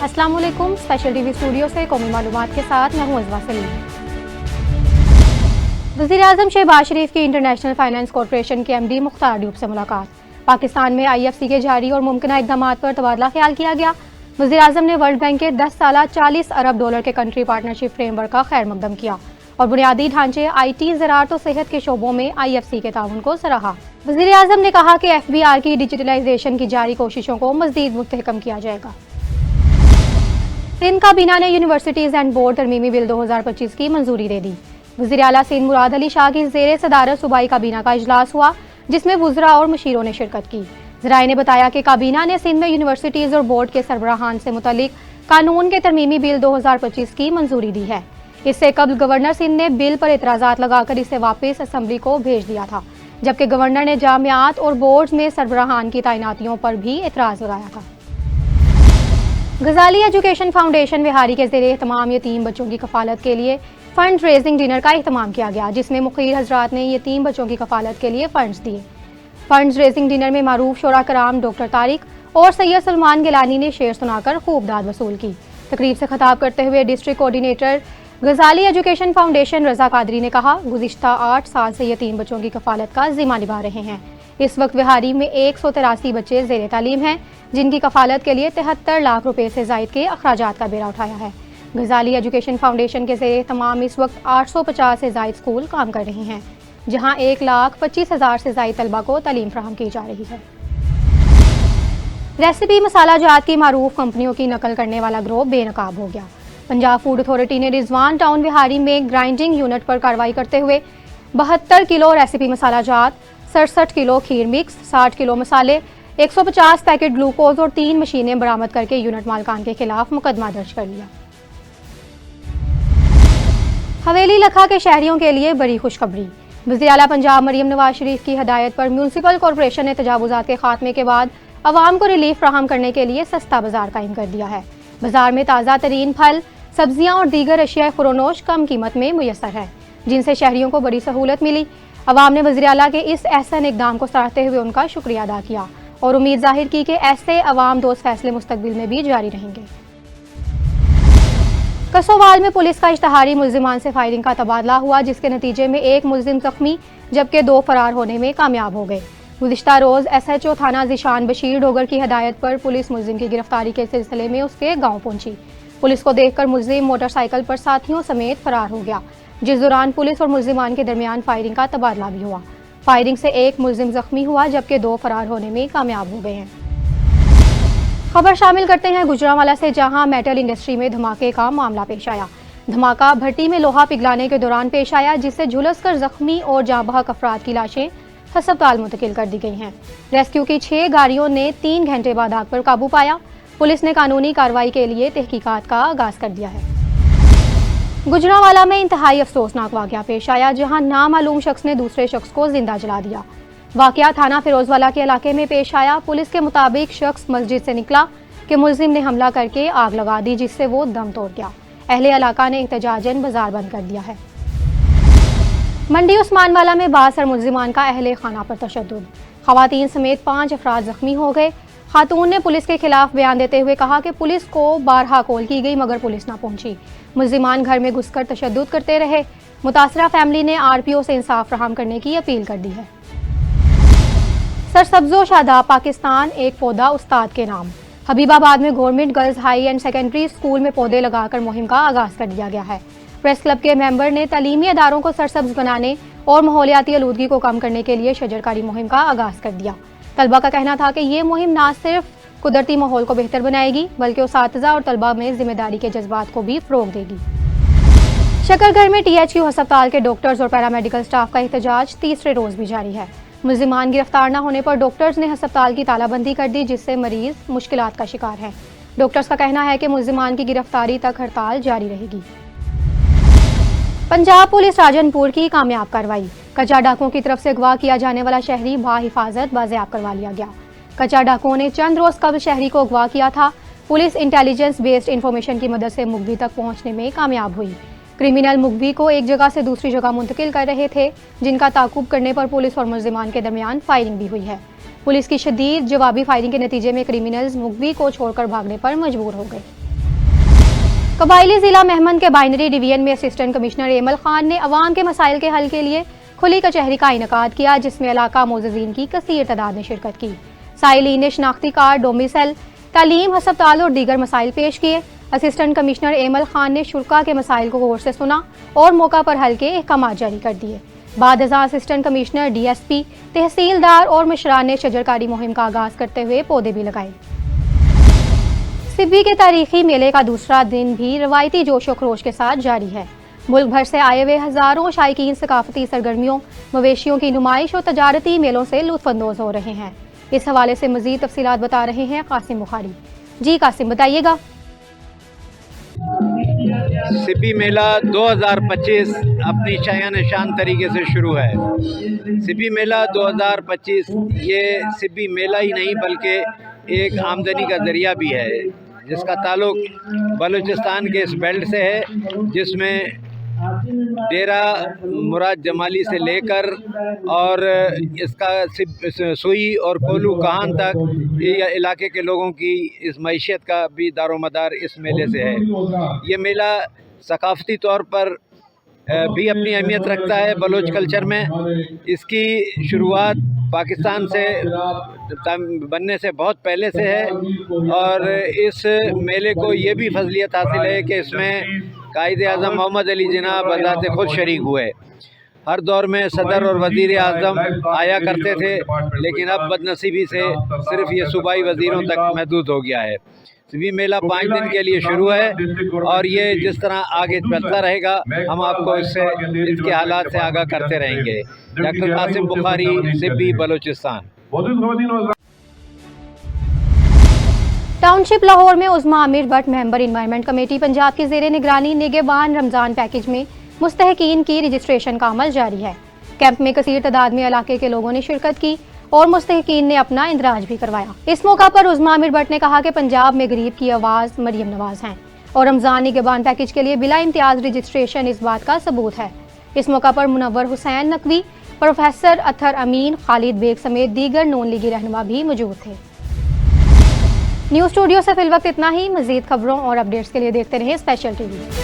अस्सलाम वालेकुम। Special TV studio से कौमी मालूमात के साथ मैं हूं अज़वा सलीम। वज़ीर-ए-आज़म शहबाज शरीफ की इंटरनेशनल फाइनेंस कॉरपोरेशन के एमडी मुख्तार ड्यूब से मुलाकात। पाकिस्तान में IFC के जारी और मुमकिन इक़दामात पर तबादला ख्याल किया गया। वज़ीर-ए-आज़म ने वर्ल्ड बैंक के 10 साला $40 अरब के कंट्री पार्टनरशिप फ्रेमवर्क का खैर मकदम किया और बुनियादी ढांचे, IT, ज़राअत और सेहत के शोबों में IFC के ताउन को सराहा। वज़ीर-ए-आज़म ने कहा कि FBR की डिजिटलाइजेशन की जारी कोशिशों को मज़ीद मुस्तहकम किया जाएगा। सिंध काबीना ने यूनिवर्सिटीज़ एंड बोर्ड तरमीमी बिल 2025 की मंजूरी दे दी। वज़ीर आला सिंध मुराद अली शाह की ज़ेरे सदारत सूबाई काबीना का इजलास हुआ, जिसमें वुज़रा और मुशीरों ने शिरकत की। ज़राए ने बताया कि काबीना ने सिंध में यूनिवर्सिटीज़ और बोर्ड के सरबराहान से मुतल्लिक कानून के तरमीमी बिल 2025 की मंजूरी दी है। इससे कबल गवर्नर सिंध ने बिल पर एतराज़ात लगाकर इसे वापस असम्बली को भेज दिया था, जबकि गवर्नर ने जामियात और बोर्ड में सरबराहान की तैनातियों पर भी एतराज़ लगाया था। गजाली एजुकेशन फाउंडेशन विहारी के ज़रिए तमाम यतीम बच्चों की कफालत के लिए फंड रेजिंग डिनर का एहतमाम किया गया, जिसमें मुखीर हजरात ने यतीम बच्चों की कफालत के लिए फंड्स दिए। फंड्स रेजिंग डिनर में मारूफ शोरा कराम डॉक्टर तारिक और सैयद सलमान गिलानी ने शेर सुनाकर खूब दाद वसूल की। तकरीब से खिताब करते हुए डिस्ट्रिक्ट कोऑर्डिनेटर गजाली एजुकेशन फाउंडेशन रजा कादरी ने कहा, गुज़िश्ता 8 साल से यतीम बच्चों की कफालत का जिम्मा निभा रहे हैं। इस वक्त विहारी में 183 बच्चे ज़ेरे तालीम हैं, जिनकी कफालत के लिए 73 लाख रुपए से ज़ायद के अखराजात का बेड़ा उठाया है। गजाली एजुकेशन फाउंडेशन के ज़रिए तमाम इस वक्त 850 से ज़ायद स्कूल काम कर रहे हैं, जहां 1,25,000 से ज़ायद तलबा को तालीम फराहम की जा रही है। रेसिपी मसाला जात की मारूफ कंपनियों की नकल करने वाला गिरोह बेनकाब हो गया। पंजाब फूड अथॉरिटी ने रिजवान टाउन विहारी में ग्राइंडिंग यूनिट पर कार्रवाई करते हुए 72 किलो रेसिपी मसाला जात, 67 किलो खीर मिक्स, 60 किलो मसाले, 150 पैकेट ग्लूकोज और 3 मशीनें बरामद करके यूनिट मालकान के खिलाफ मुकदमा दर्ज कर लिया। हवेली लखा के शहरियों के लिए बड़ी खुशखबरी। वज़ीर आला पंजाब मरियम नवाज शरीफ की हदायत पर म्यूनसिपल कॉरपोरेशन ने तजावुज़ात के खात्मे के बाद आवाम को रिलीफ फराहम करने के लिए सस्ता बाजार कायम कर दिया है। बाजार में ताज़ा तरीन फल, सब्जियां और दीगर अशिया फ़रोनोश कम कीमत में मुयस्सर है, जिनसे शहरियों को बड़ी सहूलत मिली। अवाम ने वज़ीर आला के इस एहसन इक़दाम को सराहते हुए उनका शुक्रिया अदा किया और उम्मीद जाहिर की कि ऐसे अवाम दोस्त फैसले मुस्तकबिल में भी जारी रहेंगे। कसोवाल में पुलिस का इश्तहारी मुल्जिमान से फायरिंग का तबादला हुआ, जिसके नतीजे में एक मुल्जिम जख्मी जबकि 2 फरार होने में कामयाब हो गए। गुज़िश्ता रोज़ SHO थाना ज़िशान बशीर डोगर की हदायत पर पुलिस मुल्जिम की गिरफ्तारी के सिलसिले में उसके गाँव पहुंची। पुलिस को देखकर मुल्जिम मोटरसाइकिल पर साथियों समेत फरार हो गया, जिस दौरान पुलिस और मुल्जिमान के दरमियान फायरिंग का तबादला भी हुआ। फायरिंग से एक मुल्जिम जख्मी हुआ, जबकि 2 फरार होने में कामयाब हो गए हैं। खबर शामिल करते हैं गुजरांवाला से, जहां मेटल इंडस्ट्री में धमाके का मामला पेश आया। धमाका भट्टी में लोहा पिघलाने के दौरान पेश आया, जिससे झुलसकर जख्मी और जाँ बहक अफराद की लाशें अस्पताल मुंतकिल कर दी गई हैं। रेस्क्यू की 6 गाड़ियों ने 3 घंटे बाद आग पर काबू पाया। पुलिस ने कानूनी कार्रवाई के लिए तहकीकात का आगाज कर दिया है। गुजरांवाला में इंतहाई अफसोसनाक वाकया पेश आया, जहां नामालूम शख्स ने दूसरे शख्स को जिंदा जला दिया। वाकया थाना फिरोजवाला के इलाके में पेश आया। पुलिस के मुताबिक शख्स मस्जिद से निकला कि मुल्जिम ने हमला करके आग लगा दी, जिससे वो दम तोड़ गया। अहले इलाका ने एहतजाजन बाजार बंद कर दिया है। मंडी उस्मानवाला में बासर मुल्जिमान का अहले खाना पर तशद्दुद, खवातीन समेत 5 अफराद जख्मी हो गए। खातून ने पुलिस के खिलाफ बयान देते हुए कहा कि पुलिस को बारहा कॉल की गई मगर पुलिस ना पहुंची। मुल्जिमान घर में घुसकर तशद्दुद करते रहे। मुतासरा फैमिली ने RPO से इंसाफ फराहम करने की अपील कर दी है। सरसब्जो शादाब पाकिस्तान, एक पौधा उस्ताद के नाम। हबीबाबाद में government girls high and secondary school में पौधे लगाकर मुहिम का आगाज कर दिया गया है। प्रेस क्लब के मेंबर ने तालीमी अदारों को सरसब्ज बनाने और माहौलियाती आलूदगी को कम करने के लिए शजरकारी मुहिम का आगाज कर दिया। तलबा का कहना था कि ये मुहिम न सिर्फ कुदरती माहौल को बेहतर बनाएगी, बल्कि उसातिज़ा और तलबा में जिम्मेदारी के जज्बात को भी फ़रोग़ देगी। शकरगढ़ में THQ अस्पताल के डॉक्टर्स और पैरामेडिकल स्टाफ का एहतजाज तीसरे रोज़ भी जारी है। मुल्जिमान गिरफ्तार न होने पर डॉक्टर्स ने अस्पताल की तालाबंदी कर दी, जिससे मरीज मुश्किलात का शिकार हैं। डॉक्टर्स का कहना है कि मुल्जिमान की गिरफ्तारी तक हड़ताल जारी रहेगी। पंजाब पुलिस राजनपुर की कामयाब कार्रवाई। कच्चा डाकुओं की तरफ से अगवा किया जाने वाला शहरी बाहिफाजत बाज़ेयाब करवा लिया गया। कच्चा डाकुओं ने चंद रोज कबल शहरी को अगवा किया था। पुलिस इंटेलिजेंस बेस्ड इंफॉर्मेशन की मदद से मुखबी तक पहुंचने में कामयाब हुई। क्रिमिनल मुखबी को एक जगह से दूसरी जगह मुंतकिल कर रहे थे, जिनका ताकुब करने पर पुलिस और मुल्जिमान के दरमियान फायरिंग भी हुई है। पुलिस की शदीद जवाबी फायरिंग के नतीजे में क्रिमिनल्स मुखबी को छोड़कर भागने पर मजबूर हो गए। कबायली जिला मेहमन के बाइनरी डिवीजन में असिस्टेंट कमिश्नर एमल खान ने अवाम के मसाइल के हल के लिए खुली कचहरी का इनेकाद किया, जिसमें इलाका मोअज़्ज़िज़ीन की कसीर तादाद ने शिरकत की। साइलीन ने शनाख्ती कार्ड, डोमिसाइल, तालीम, हस्पताल और दीगर मसाइल पेश किए। असिस्टेंट कमिश्नर एमल खान ने शुरा के मसाइल को गौर से सुना और मौका पर हल के अहकाम जारी कर दिए। बाद अज़ां असिस्टेंट कमिश्नर, DSP, तहसीलदार और मुशरान ने शजरकारी मुहिम का आगाज करते हुए पौधे भी लगाए। सिब्बी के तारीखी मेले का दूसरा दिन भी रवायती जोश व खरोश के साथ जारी है। मुल्क भर से आए हुए हजारों शायकीन सकाफती सरगर्मियों, मवेशियों की नुमाइश और तजारती मेलों से लुत्फअंदोज हो रहे हैं। इस हवाले से मजीद तफसीलात बता रहे हैं कासिम बुखारी। जी कासिम, बताइएगा। सिब्बी मेला 2025 अपनी शायान शान तरीके से शुरू है। सिब्बी मेला 2025 ये सिब्बी मेला ही नहीं बल्कि एक आमदनी का ज़रिया भी है, जिसका ताल्लुक़ बलूचिस्तान के इस बेल्ट से है, जिसमें डेरा मुराद जमाली से लेकर और इसका सुई और कोलू कहान तक ये इलाके के लोगों की इस मईशत का भी दारोमदार इस मेले से है। ये मेला सकाफ़ती तौर पर भी अपनी अहमियत रखता है बलोच कल्चर में। इसकी शुरुआत पाकिस्तान से बनने से बहुत पहले से है और इस मेले को ये भी फजलियत हासिल है कि इसमें कायदे आज़म मोहम्मद अली जिन्ना बज़ाते खुद शरीक हुए। हर दौर में सदर और वज़ीर आज़म आया करते थे, लेकिन अब बदनसीबी से सिर्फ ये सूबाई वज़ीरों तक महदूद हो गया है। सिब्बी मेला 5 दिन के लिए शुरू है और ये जिस तरह आगे चलता रहेगा हम आपको इसके हालात से आगाह करते रहेंगे। डॉक्टर कासिम बुखारी, सिब्बी, बलूचिस्तान। टाउनशिप लाहौर में Usma Amir Bhatt member environment committee Punjab की ज़ेरे निगरानी निगहबान रमज़ान पैकेज में मुस्तहकीन की रजिस्ट्रेशन का अमल जारी है। कैंप में कसीर तादाद में इलाके के लोगों ने शिरकत की और मुस्तहकीन ने अपना इंदराज भी करवाया। इस मौका पर उस्मा आमिर भट्ट ने कहा कि पंजाब में गरीब की आवाज़ मरियम नवाज हैं और रमज़ान निगहबान पैकेज के लिए बिला इम्तियाज रजिस्ट्रेशन इस बात का सबूत है। इस मौका पर मुनव्वर हुसैन नकवी, प्रोफेसर अतहर अमीन, खालिद बेग समेत दीगर नून लीगी रहनुमा भी मौजूद थे। न्यूज़ स्टूडियो से फिल वक्त इतना ही। मजीद खबरों और अपडेट्स के लिए देखते रहें स्पेशल TV।